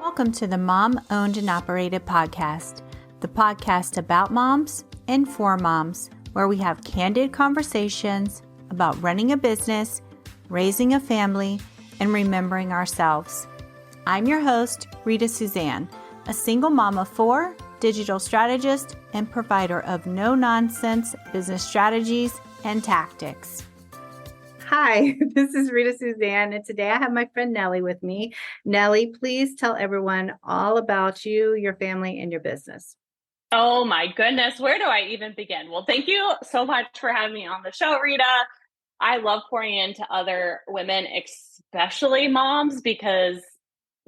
Welcome to the Mom Owned and Operated Podcast, the podcast about moms and for moms, where we have candid conversations about running a business, raising a family, and remembering ourselves. I'm your host, Rita Suzanne, a single mom of four, digital strategist, and provider of no-nonsense business strategies and tactics. Hi, this is Rita Suzanne, and today I have my friend Nellie with me. Nellie, please tell everyone all about you, your family, and your business. Oh my goodness, where do I even begin? Well, thank you so much for having me on the show, Rita. I love pouring into other women, especially moms, because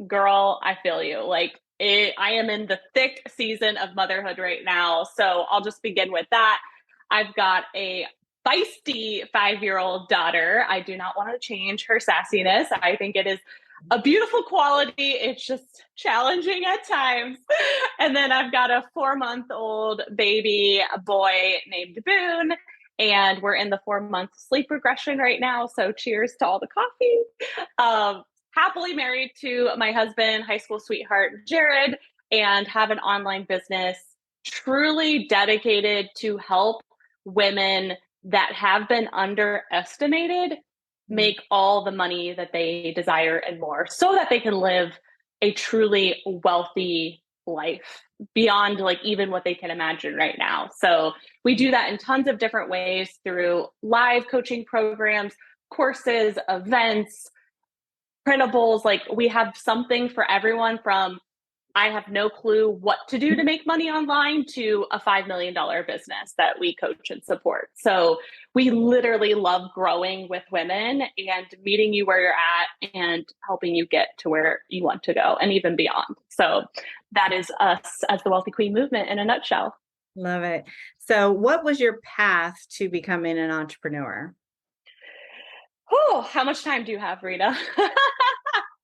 girl, I feel you. I am in the thick season of motherhood right now. So I'll just begin with that. I've got a feisty 5-year-old daughter. I do not want to change her sassiness. I think it is a beautiful quality. It's just challenging at times. And then I've got a 4-month-old baby, a boy named Boone. And we're in the 4-month sleep regression right now. So cheers to all the coffee. Happily married to my husband, high school sweetheart, Jared, and have an online business truly dedicated to help women that have been underestimated make all the money that they desire and more, so that they can live a truly wealthy life beyond even what they can imagine right now. So we do that in tons of different ways through live coaching programs, courses, events, printables. We have something for everyone, from I have no clue what to do to make money online to a $5 million business that we coach and support. So we literally love growing with women and meeting you where you're at and helping you get to where you want to go and even beyond. So that is us as the Wealthy Queen movement in a nutshell. Love it. So what was your path to becoming an entrepreneur? Oh, how much time do you have, Rita?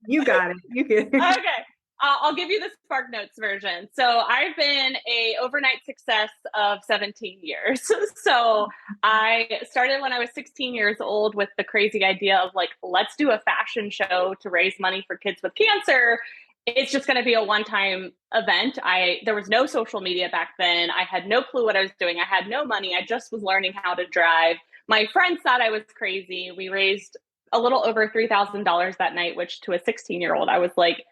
You got it. You get it. Okay. I'll give you the Spark Notes version. So I've been a overnight success of 17 years. So I started when I was 16 years old with the crazy idea of let's do a fashion show to raise money for kids with cancer. It's just going to be a one-time event. There was no social media back then. I had no clue what I was doing. I had no money. I just was learning how to drive. My friends thought I was crazy. We raised a little over $3,000 that night, which to a 16-year-old, I was like,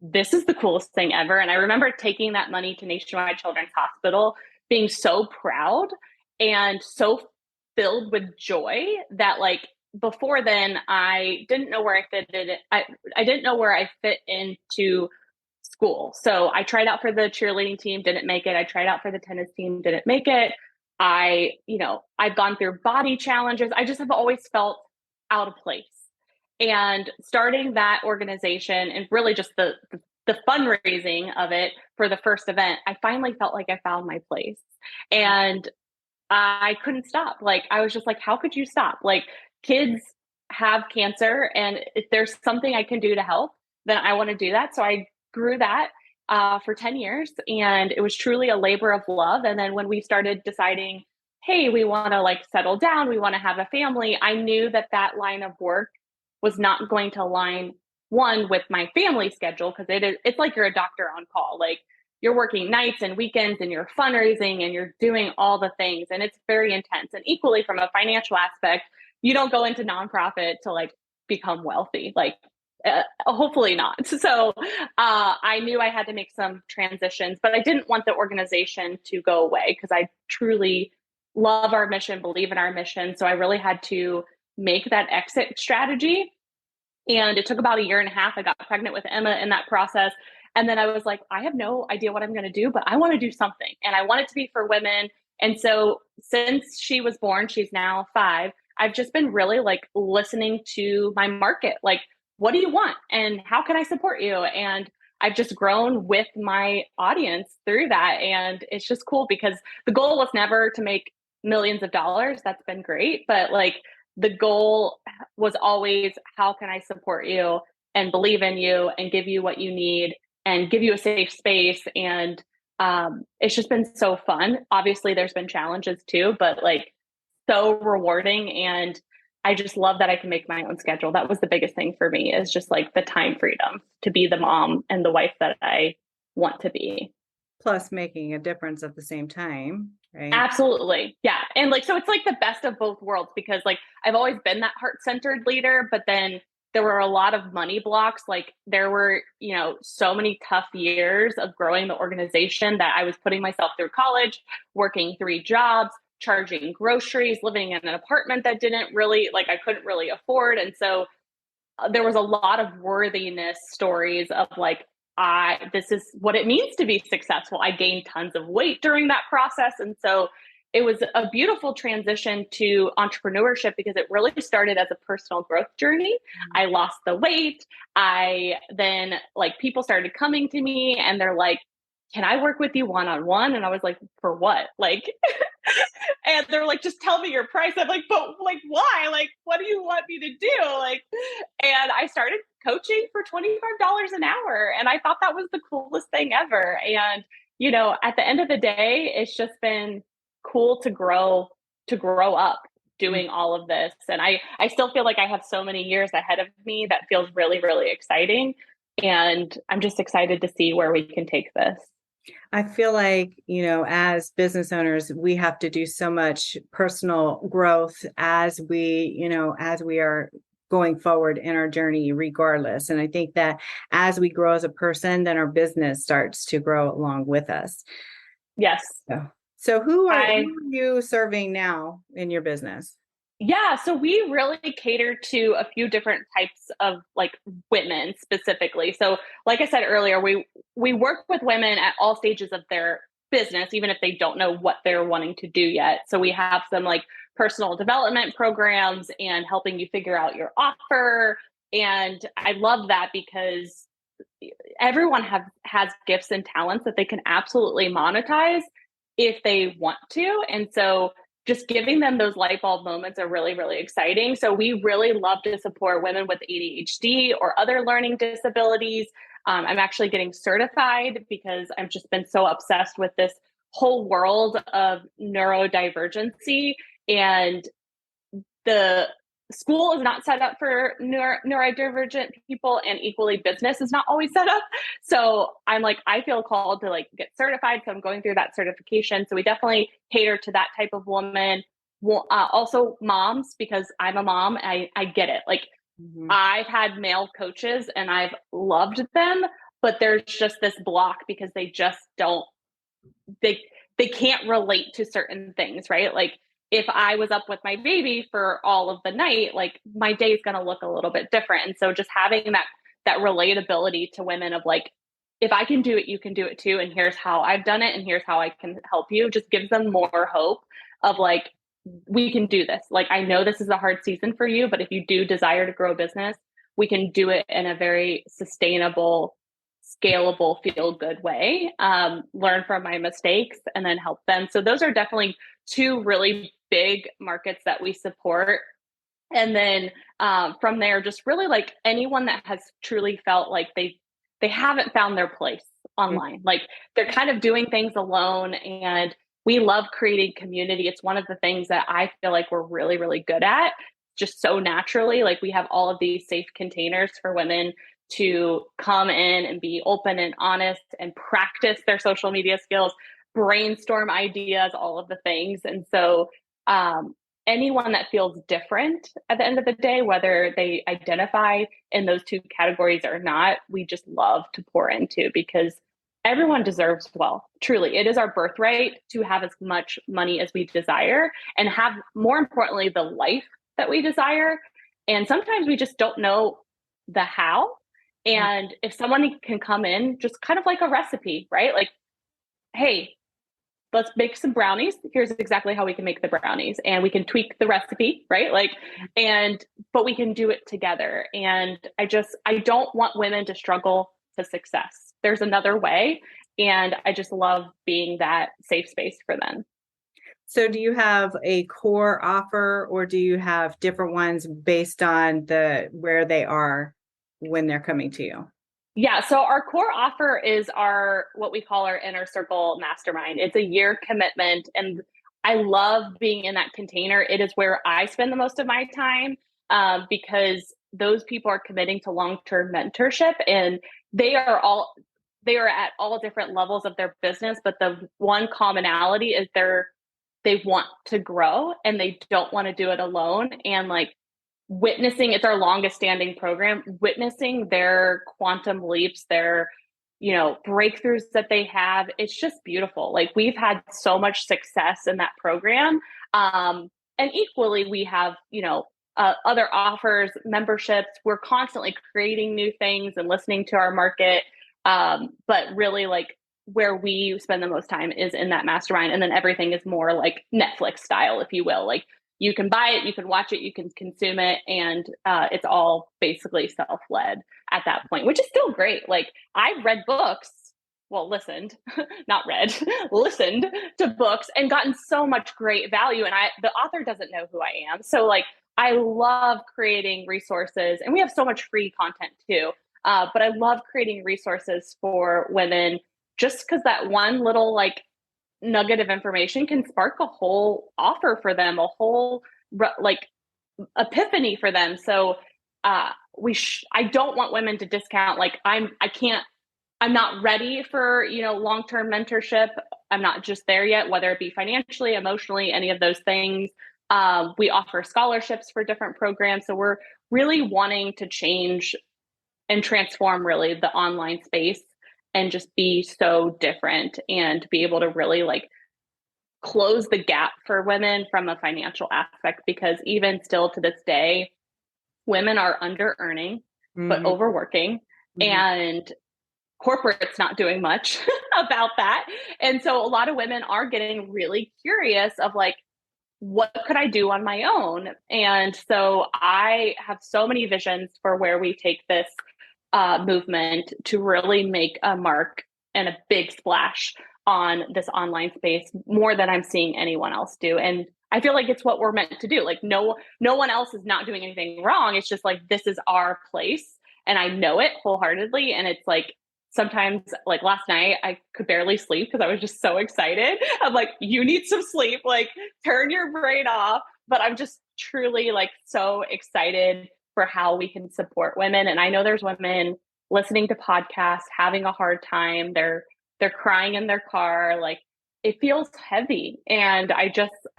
this is the coolest thing ever. And I remember taking that money to Nationwide Children's Hospital, being so proud and so filled with joy that before then, I didn't know where I fit in. I didn't know where I fit into school. So I tried out for the cheerleading team, didn't make it. I tried out for the tennis team, didn't make it. I've gone through body challenges. I just have always felt out of place. And starting that organization and really just the fundraising of it for the first event, I finally felt like I found my place. And I couldn't stop. I was just like, how could you stop? Kids have cancer, and if there's something I can do to help, then I want to do that. So I grew that for 10 years, and it was truly a labor of love. And then when we started deciding, hey, we want to settle down, we want to have a family, I knew that line of work was not going to align, one, with my family schedule, because it's like you're a doctor on call. You're working nights and weekends, and you're fundraising, and you're doing all the things, and it's very intense. And equally, from a financial aspect, you don't go into nonprofit to become wealthy. Hopefully not. So I knew I had to make some transitions, but I didn't want the organization to go away, because I truly love our mission, believe in our mission. So I really had to make that exit strategy. And it took about 1.5 years. I got pregnant with Emma in that process. And then I was like, I have no idea what I'm going to do, but I want to do something. And I want it to be for women. And so since she was born, she's now 5, I've just been really listening to my market. What do you want? And how can I support you? And I've just grown with my audience through that. And it's just cool, because the goal was never to make millions of dollars. That's been great. But the goal was always, how can I support you and believe in you and give you what you need and give you a safe space? And it's just been so fun. Obviously, there's been challenges too, but so rewarding. And I just love that I can make my own schedule. That was the biggest thing for me, is just like the time freedom to be the mom and the wife that I want to be. Plus making a difference at the same time, right? Absolutely. Yeah. And like, so it's like the best of both worlds, because like I've always been that heart-centered leader, but then there were a lot of money blocks. Like there were, so many tough years of growing the organization that I was putting myself through college, working 3 jobs, charging groceries, living in an apartment that didn't really, like, I couldn't really afford. And so there was a lot of worthiness stories of like, this is what it means to be successful. I gained tons of weight during that process. And so it was a beautiful transition to entrepreneurship, because it really started as a personal growth journey. I lost the weight. I then, like, people started coming to me and they're like, can I work with you one-on-one? And I was like, for what? Like, and they're like, just tell me your price. I'm like, but like, why? Like, what do you want me to do? Like, and I started coaching for $25 an hour. And I thought that was the coolest thing ever. And, at the end of the day, it's just been cool to grow up doing all of this. And I still feel like I have so many years ahead of me that feels really, really exciting. And I'm just excited to see where we can take this. I feel like, as business owners, we have to do so much personal growth as we are going forward in our journey, regardless. And I think that as we grow as a person, then our business starts to grow along with us. Yes. So who are you serving now in your business? Yeah, so we really cater to a few different types of like women specifically. So, like I said earlier, we work with women at all stages of their business, even if they don't know what they're wanting to do yet. So we have some like personal development programs and helping you figure out your offer. And I love that, because everyone has gifts and talents that they can absolutely monetize if they want to. And so just giving them those light bulb moments are really, really exciting. So we really love to support women with ADHD or other learning disabilities. I'm actually getting certified because I've just been so obsessed with this whole world of neurodivergency. And the school is not set up for neurodivergent people, and equally business is not always set up. So I'm like, I feel called to like get certified. So I'm going through that certification. So we definitely cater to that type of woman. Also moms, because I'm a mom. I get it. Like I've had male coaches and I've loved them, but there's just this block because they just don't, they can't relate to certain things, right? Like if I was up with my baby for all of the night, like my day is going to look a little bit different. And so just having that relatability to women of like, if I can do it, you can do it too. And here's how I've done it. And here's how I can help you, just gives them more hope of like, we can do this. Like, I know this is a hard season for you, but if you do desire to grow a business, we can do it in a very sustainable, scalable, feel good way. Learn from my mistakes and then help them. So those are definitely two really big markets that we support. And then from there, just really like anyone that has truly felt like they haven't found their place online. Like they're kind of doing things alone, and we love creating community. It's one of the things that I feel like we're really, really good at, just so naturally. Like we have all of these safe containers for women to come in and be open and honest and practice their social media skills, brainstorm ideas, all of the things. And so anyone that feels different at the end of the day, whether they identify in those two categories or not, we just love to pour into, because everyone deserves wealth. Truly, it is our birthright to have as much money as we desire and have, more importantly, the life that we desire. And sometimes we just don't know the how. And if someone can come in, just kind of like a recipe, right? Like, hey, let's make some brownies. Here's exactly how we can make the brownies, and we can tweak the recipe, right? Like, but we can do it together. And I don't want women to struggle to success. There's another way. And I just love being that safe space for them. So do you have a core offer, or do you have different ones based on where they are when they're coming to you? Yeah. So our core offer is what we call our inner circle mastermind. It's a year commitment. And I love being in that container. It is where I spend the most of my time, because those people are committing to long-term mentorship, and they are all they are at all different levels of their business, but the one commonality is they want to grow and they don't want to do it alone. And like witnessing, it's our longest standing program, witnessing their quantum leaps, their breakthroughs that they have, it's just beautiful. Like we've had so much success in that program, and equally we have other offers, memberships. We're constantly creating new things and listening to our market, but really like where we spend the most time is in that mastermind, and then everything is more like Netflix style, if you will. Like you can buy it, you can watch it, you can consume it, and it's all basically self-led at that point, which is still great. Like I've read books, well, listened, not read, listened to books and gotten so much great value. And the author doesn't know who I am. So like, I love creating resources, and we have so much free content too. But I love creating resources for women, just because that one little like nugget of information can spark a whole offer for them, a whole like epiphany for them. So I don't want women to discount, like I'm not ready for long-term mentorship. I'm not just there yet, whether it be financially, emotionally, any of those things. We offer scholarships for different programs, so we're really wanting to change and transform really the online space and just be so different and be able to really like close the gap for women from a financial aspect, because even still to this day, women are under earning, but overworking, and corporate's not doing much about that. And so a lot of women are getting really curious of like, what could I do on my own? And so I have so many visions for where we take this movement to really make a mark and a big splash on this online space, more than I'm seeing anyone else do. And I feel like it's what we're meant to do. Like no one else is not doing anything wrong. It's just like, this is our place. And I know it wholeheartedly. And it's like, sometimes like last night I could barely sleep because I was just so excited. I'm like, you need some sleep, like turn your brain off. But I'm just truly like so excited for how we can support women. And I know there's women listening to podcasts, having a hard time. They're crying in their car. Like it feels heavy. And I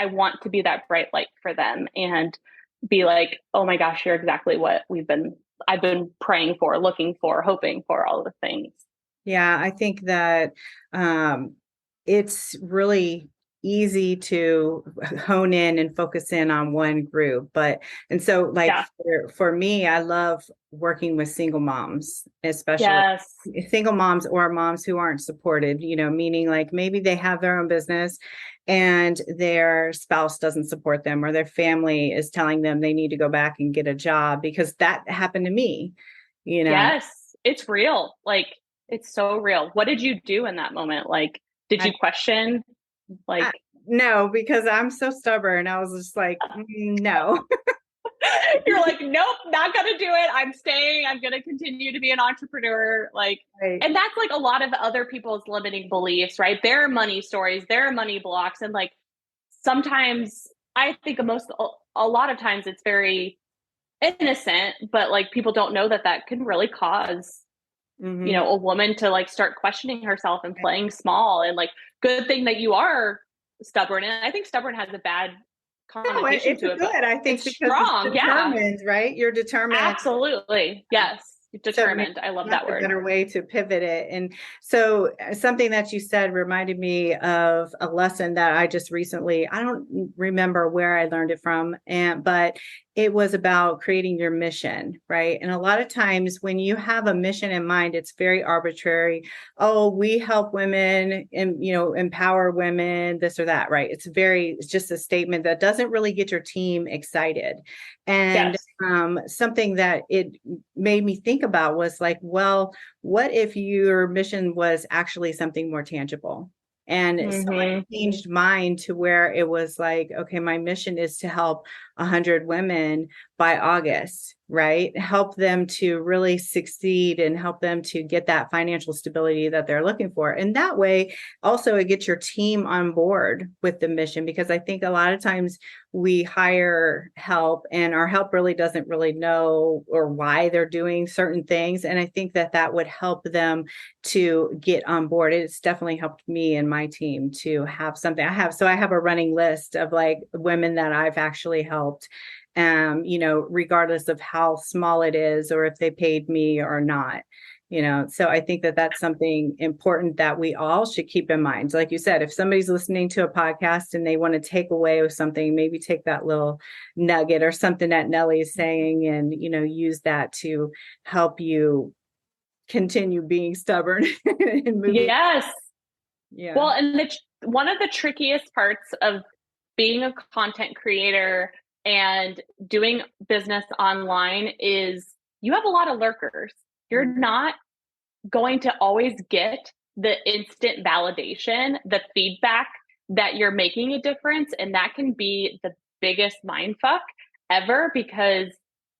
want to be that bright light for them and be like, oh my gosh, you're exactly what I've been praying for, looking for, hoping for, all of the things. Yeah, I think that it's really easy to hone in and focus in on one group. And so like for me, I love working with single moms, especially single moms or moms who aren't supported, meaning like maybe they have their own business and their spouse doesn't support them, or their family is telling them they need to go back and get a job, because that happened to me, Yes, it's real. Like, it's so real. What did you do in that moment? Like, did you question? Like, no, because I'm so stubborn. I was just like, no. You're like, nope, not gonna do it. I'm staying. I'm gonna continue to be an entrepreneur. Like, and that's like a lot of other people's limiting beliefs, right? Their money stories, their money blocks, and like sometimes I think a lot of times it's very innocent, but like people don't know that can really cause a woman to like start questioning herself and playing small. And like, good thing that you are stubborn. And I think stubborn has a bad connotation to it. Good. I think it's strong. It's determined, right? You're determined. Absolutely. Yes. Determined. I love that word. A better way to pivot it. And so something that you said reminded me of a lesson that I just recently, I don't remember where I learned it from, but it was about creating your mission, right? And a lot of times when you have a mission in mind, it's very arbitrary. Oh, we help women and, empower women, this or that, right? It's just a statement that doesn't really get your team excited. And something that it made me think about was like, well, what if your mission was actually something more tangible? And so I changed mine to where it was like, okay, my mission is to help 100 women by August, right? Help them to really succeed and help them to get that financial stability that they're looking for. And that way, also, it gets your team on board with the mission, because I think a lot of times we hire help and our help really doesn't really know or why they're doing certain things. And I think that that would help them to get on board. It's definitely helped me and my team to have something. I have a running list of like women that I've actually helped, regardless of how small it is or if they paid me or not. So I think that that's something important that we all should keep in mind. Like you said, if somebody's listening to a podcast and they want to take away with something, maybe take that little nugget or something that Nellie is saying and, use that to help you continue being stubborn and moving. Yes. Yeah. Well, and one of the trickiest parts of being a content creator and doing business online is you have a lot of lurkers. You're not going to always get the instant validation, the feedback that you're making a difference. And that can be the biggest mindfuck ever, because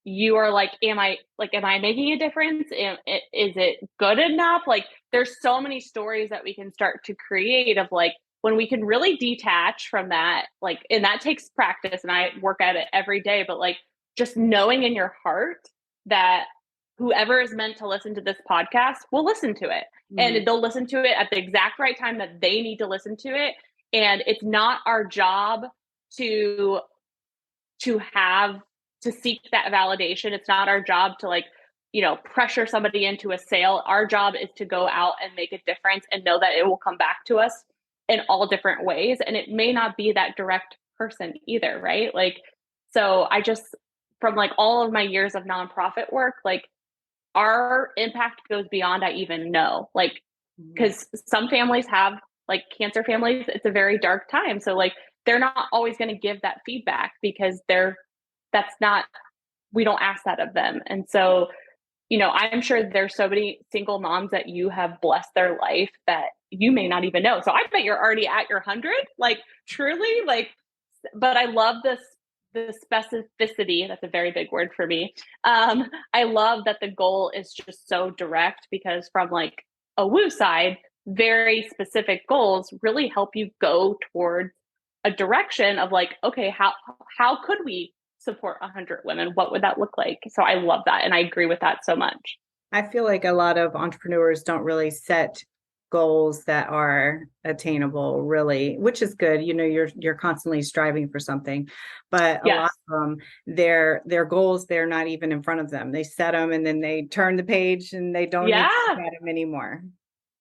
you are like, am I making a difference? Is it good enough? Like, there's so many stories that we can start to create of like, when we can really detach from that, like, and that takes practice and I work at it every day, but like just knowing in your heart that whoever is meant to listen to this podcast will listen to it, and they'll listen to it at the exact right time that they need to listen to it. And it's not our job to seek that validation. It's not our job to like, pressure somebody into a sale. Our job is to go out and make a difference and know that it will come back to us in all different ways. And it may not be that direct person either, right? Like, so I just, from like all of my years of nonprofit work, like our impact goes beyond I even know, like, because some families have, like cancer families, it's a very dark time. So like, they're not always going to give that feedback because we don't ask that of them. And so, I'm sure there's so many single moms that you have blessed their life that you may not even know. So I bet you're already at your 100, like truly, like, but I love the specificity. That's a very big word for me. I love that the goal is just so direct, because from like a woo side, very specific goals really help you go towards a direction of like, okay, how could we support 100 women? What would that look like? So I love that. And I agree with that so much. I feel like a lot of entrepreneurs don't really set goals that are attainable, really, which is good. You're constantly striving for something, but a lot of them, their goals, they're not even in front of them. They set them and then they turn the page and they don't even look at them anymore.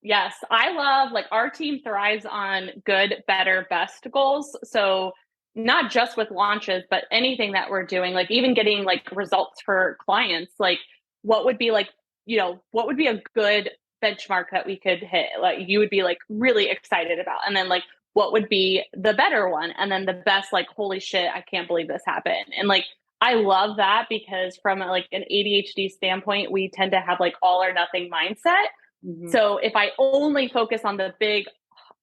Yes. I love, like, our team thrives on good, better, best goals. So not just with launches, but anything that we're doing, like even getting like results for clients, like what would be like, what would be a good benchmark that we could hit, like you would be like really excited about, and then like what would be the better one, and then the best, like, holy shit, I can't believe this happened. And like, I love that, because from like an ADHD standpoint, we tend to have like all or nothing mindset. So if I only focus on the big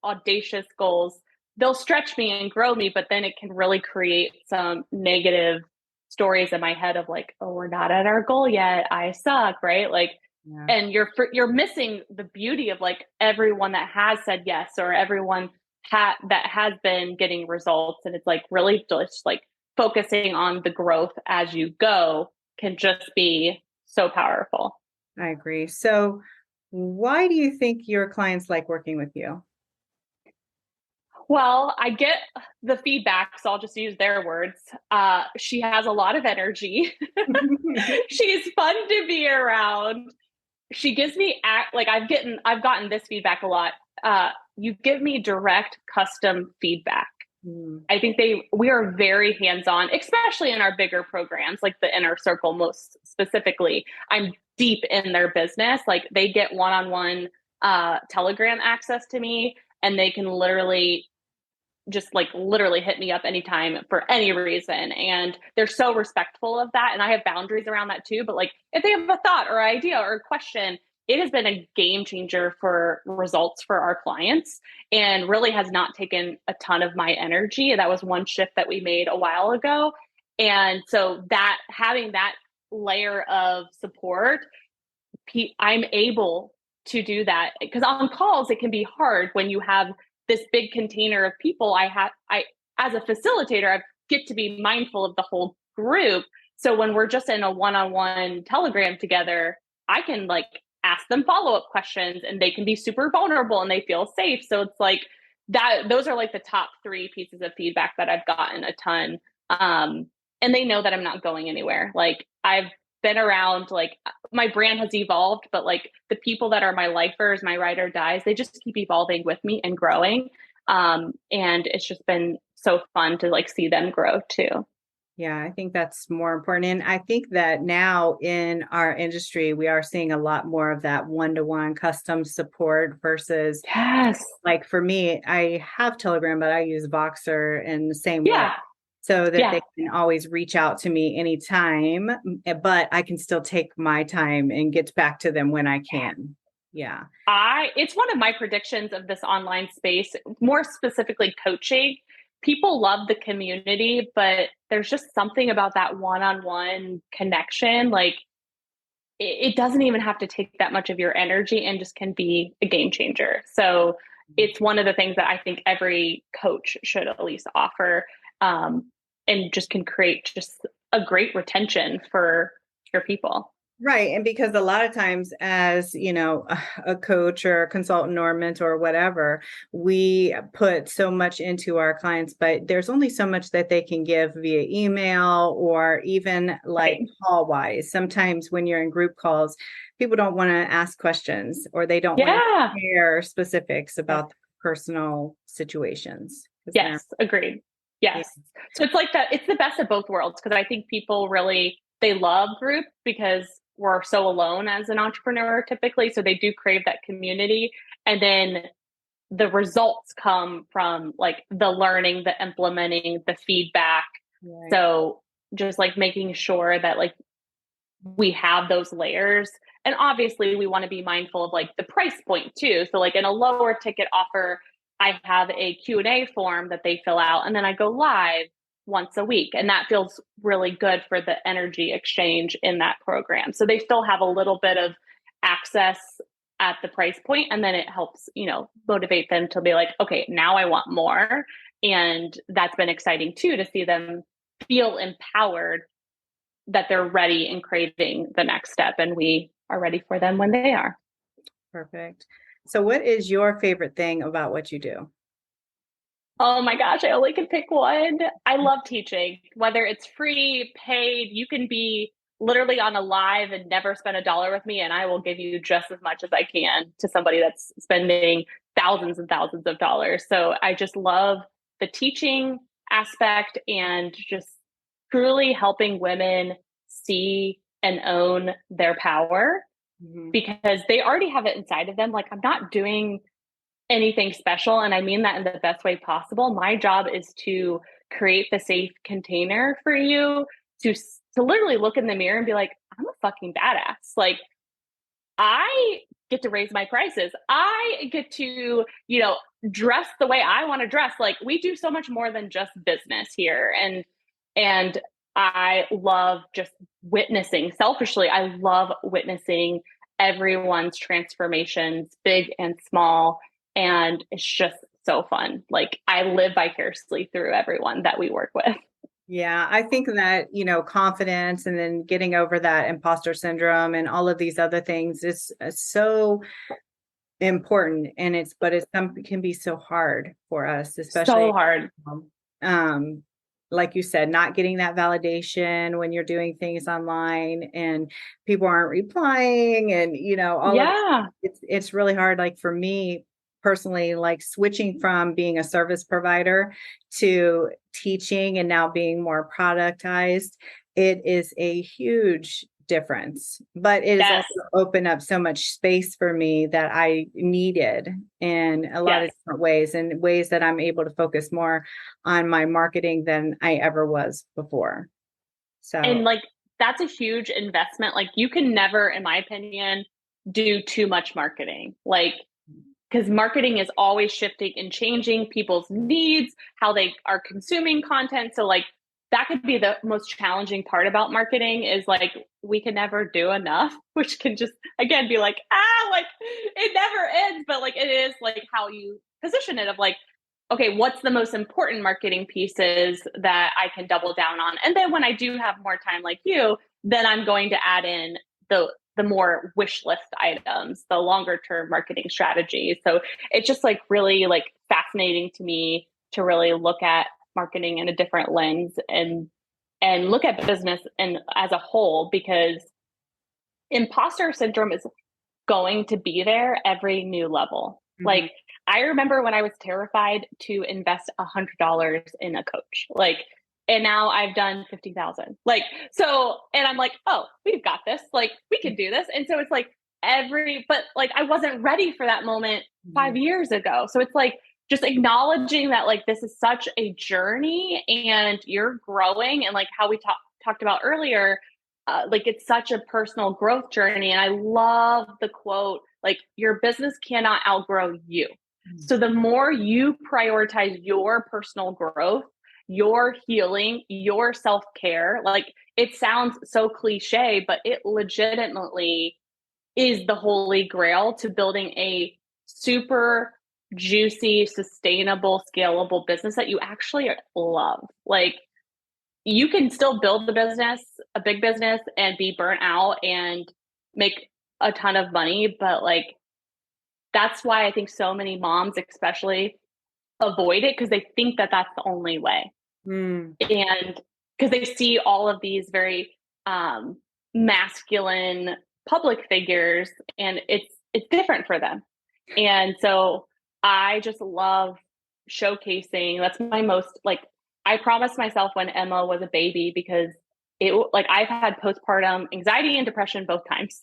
audacious goals, they'll stretch me and grow me, but then it can really create some negative stories in my head of like, oh, we're not at our goal yet, I suck, right? Like, and you're missing the beauty of like everyone that has said yes, or everyone that has been getting results. And it's like really just like focusing on the growth as you go can just be so powerful. I agree. So why do you think your clients like working with you? Well, I get the feedback, so I'll just use their words. She has a lot of energy. She's fun to be around. She gives me I've gotten this feedback a lot. You give me direct, custom feedback. I think we are very hands-on, especially in our bigger programs, like the Inner Circle, most specifically. I'm deep in their business. Like, they get one-on-one Telegram access to me, and they can literally hit me up anytime for any reason. And they're so respectful of that. And I have boundaries around that too. But like, if they have a thought or idea or a question, it has been a game changer for results for our clients, and really has not taken a ton of my energy. That was one shift that we made a while ago. And so that having that layer of support, I'm able to do that, because on calls it can be hard when you have this big container of people. I as a facilitator, I get to be mindful of the whole group. So when we're just in a one-on-one telegram together, I can like ask them follow-up questions and they can be super vulnerable and they feel safe. So it's like that, those are like the top three pieces of feedback that I've gotten a ton. And they know that I'm not going anywhere. Like I've been around, like my brand has evolved, but like the people that are my lifers, my ride or dies, they just keep evolving with me and growing. And it's just been so fun to like see them grow too. Yeah, I think that's more important. And I think that now in our industry, we are seeing a lot more of that one-to-one custom support versus Yes. like for me, I have Telegram, but I use Voxer in the same way. Yeah. So that Yeah. they can always reach out to me anytime, but I can still take my time and get back to them when I can. Yeah. It's one of my predictions of this online space, more specifically coaching. People love the community, but there's just something about that one-on-one connection. Like it doesn't even have to take that much of your energy and just can be a game changer. So it's one of the things that I think every coach should at least offer, and just can create just a great retention for your people. Right. And because a lot of times as, you know, a coach or a consultant or a mentor or whatever, we put so much into our clients, but there's only so much that they can give via email or even like Right. call wise. Sometimes when you're in group calls, people don't want to ask questions or they don't want Yeah. to share specifics about personal situations. Yes. Agreed. Yes. Yeah. So it's like that. It's the best of both worlds, because I think people really, they love group because we're so alone as an entrepreneur typically. So they do crave that community. And then the results come from like the learning, the implementing, the feedback. Right. So just like making sure that like we have those layers. And obviously we want to be mindful of like the price point too. So like in a lower ticket offer, I have a Q&A form that they fill out and then I go live once a week. And that feels really good for the energy exchange in that program. So they still have a little bit of access at the price point, and then it helps, you know, motivate them to be like, okay, now I want more. And that's been exciting too, to see them feel empowered that they're ready and craving the next step, and we are ready for them when they are. Perfect. So what is your favorite thing about what you do? Oh my gosh, I only can pick one. I love teaching, whether it's free, paid. You can be literally on a live and never spend $1 with me, and I will give you just as much as I can to somebody that's spending thousands and thousands of dollars. So I just love the teaching aspect and just truly helping women see and own their power, because they already have it inside of them. Like I'm not doing anything special, and I mean that in the best way possible. My job is to create the safe container for you to literally look in the mirror and be like, I'm a fucking badass. Like I get to raise my prices. I get to, you know, dress the way I want to dress. Like we do so much more than just business here. And I love just witnessing. Selfishly, I love witnessing everyone's transformations, big and small. And it's just so fun. Like I live vicariously through everyone that we work with. Yeah, I think that, you know, confidence and then getting over that imposter syndrome and all of these other things is so important. And it can be so hard for us, especially So hard. Um, like you said, not getting that validation when you're doing things online and people aren't replying and, you know, it's really hard. Like for me personally, like switching from being a service provider to teaching and now being more productized, it is a huge difference, but it has also opened up so much space for me that I needed in a lot of different ways, and ways that I'm able to focus more on my marketing than I ever was before. So, and like, that's a huge investment. Like you can never, in my opinion, do too much marketing. Like, because marketing is always shifting and changing people's needs, how they are consuming content. So like that could be the most challenging part about marketing is like, we can never do enough, which can just, again, be like, like it never ends. But like, it is like how you position it of like, okay, what's the most important marketing pieces that I can double down on? And then when I do have more time like you, then I'm going to add in the more wish list items, the longer term marketing strategies. So it's just like really like fascinating to me to really look at marketing in a different lens and look at business and as a whole, because imposter syndrome is going to be there every new level. Mm-hmm. Like I remember when I was terrified to invest $100 in a coach, like, and now I've done 50,000. Like, so, and I'm like, oh, we've got this. Like, we can do this. And so it's like but like, I wasn't ready for that moment 5 years ago. So it's like, just acknowledging that like, this is such a journey and you're growing. And like how we talked about earlier, like it's such a personal growth journey. And I love the quote, like your business cannot outgrow you. So the more you prioritize your personal growth, your healing, your self-care, like it sounds so cliche, but it legitimately is the holy grail to building a super juicy, sustainable, scalable business that you actually love. Like you can still build a big business and be burnt out and make a ton of money, but like that's why I think so many moms especially avoid it, because they think that that's the only way. And because they see all of these very masculine public figures and it's different for them. And so I just love showcasing. That's my most, like, I promised myself when Emma was a baby, because it, like, I've had postpartum anxiety and depression both times.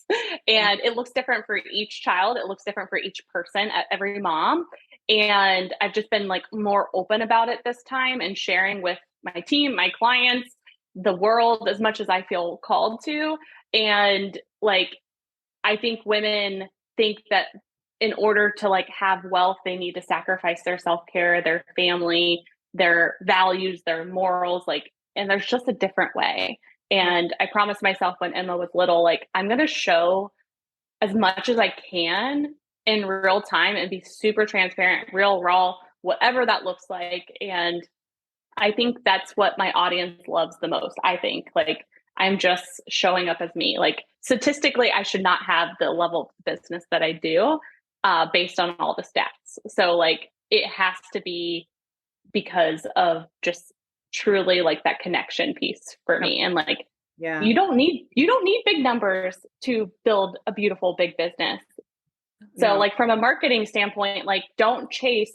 And it looks different for each child. It looks different for each person, every mom. And I've just been like more open about it this time and sharing with my team, my clients, the world as much as I feel called to. And like, I think women think that in order to like have wealth, they need to sacrifice their self-care, their family, their values, their morals, like, and there's just a different way. And I promised myself when Emma was little, like, I'm going to show as much as I can in real time and be super transparent, real, raw, whatever that looks like. And I think that's what my audience loves the most. I think like I'm just showing up as me. Like statistically, I should not have the level of business that I do based on all the stats. So like it has to be because of just truly like that connection piece for me. And like, you don't need big numbers to build a beautiful big business. So like from a marketing standpoint, like don't chase,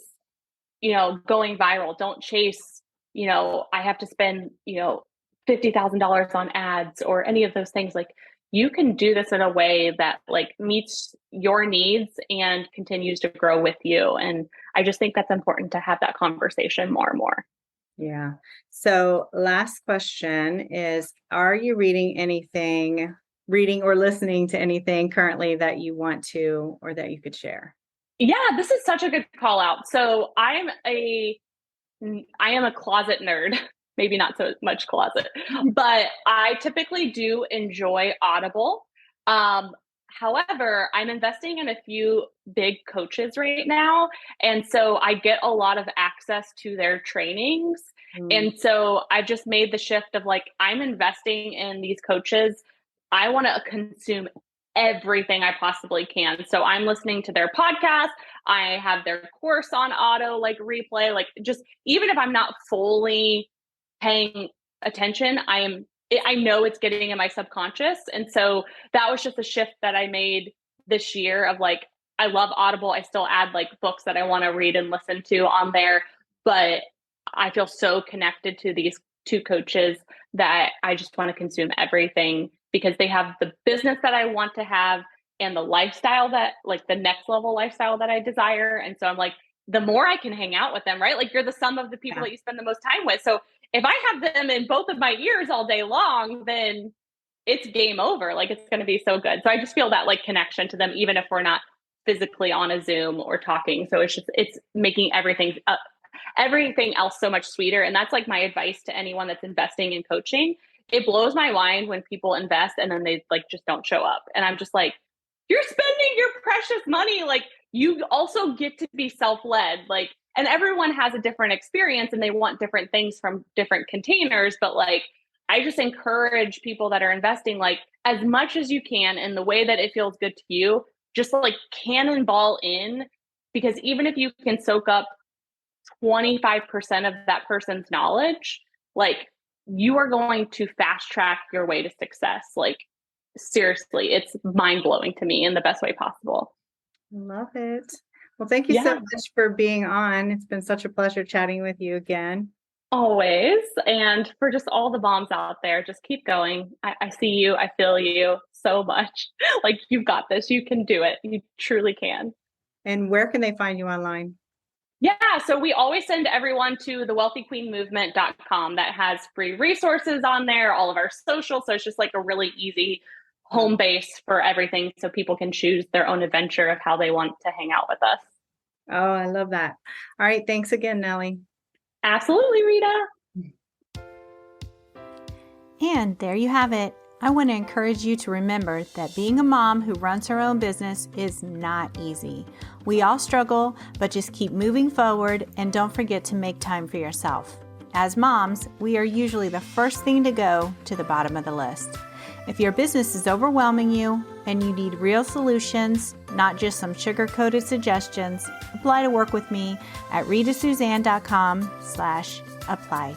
going viral. Don't chase, I have to spend, $50,000 on ads or any of those things. Like you can do this in a way that like meets your needs and continues to grow with you. And I just think that's important to have that conversation more and more. Yeah. So last question is, are you reading or listening to anything currently that you want to, or that you could share? Yeah, this is such a good call out. So I am a closet nerd, maybe not so much closet, but I typically do enjoy Audible. However, I'm investing in a few big coaches right now. And so I get a lot of access to their trainings. And so I've just made the shift of like, I'm investing in these coaches. I want to consume everything I possibly can. So I'm listening to their podcast. I have their course on auto, like replay, like just, even if I'm not fully paying attention, I know it's getting in my subconscious. And so that was just a shift that I made this year of like, I love Audible. I still add like books that I want to read and listen to on there, but I feel so connected to these two coaches that I just want to consume everything because they have the business that I want to have and the lifestyle that, like the next level lifestyle that I desire. And so I'm like, the more I can hang out with them, right? Like you're the sum of the people that you spend the most time with. So if I have them in both of my ears all day long, then it's game over. Like it's going to be so good. So I just feel that like connection to them, even if we're not physically on a Zoom or talking. So it's making everything everything else so much sweeter. And that's like my advice to anyone that's investing in coaching. It blows my mind when people invest and then they like just don't show up. And I'm just like, you're spending your precious money. Like, you also get to be self-led. Like, and everyone has a different experience and they want different things from different containers. But like, I just encourage people that are investing, like, as much as you can in the way that it feels good to you, just like cannonball in, because even if you can soak up 25% of that person's knowledge, like, you are going to fast track your way to success. Like, seriously, it's mind blowing to me in the best way possible. Love it. Well, thank you so much for being on. It's been such a pleasure chatting with you again. Always. And for just all the moms out there, just keep going. I see you. I feel you so much. Like, you've got this. You can do it. You truly can. And where can they find you online? Yeah, so we always send everyone to thewealthyqueenmovement.com. That has free resources on there, all of our social. So it's just like a really easy home base for everything, so people can choose their own adventure of how they want to hang out with us. Oh, I love that. All right. Thanks again, Nellie. Absolutely, Rita. And there you have it. I want to encourage you to remember that being a mom who runs her own business is not easy. We all struggle, but just keep moving forward and don't forget to make time for yourself. As moms, we are usually the first thing to go to the bottom of the list. If your business is overwhelming you and you need real solutions, not just some sugar-coated suggestions, apply to work with me at ritasuzanne.com/apply.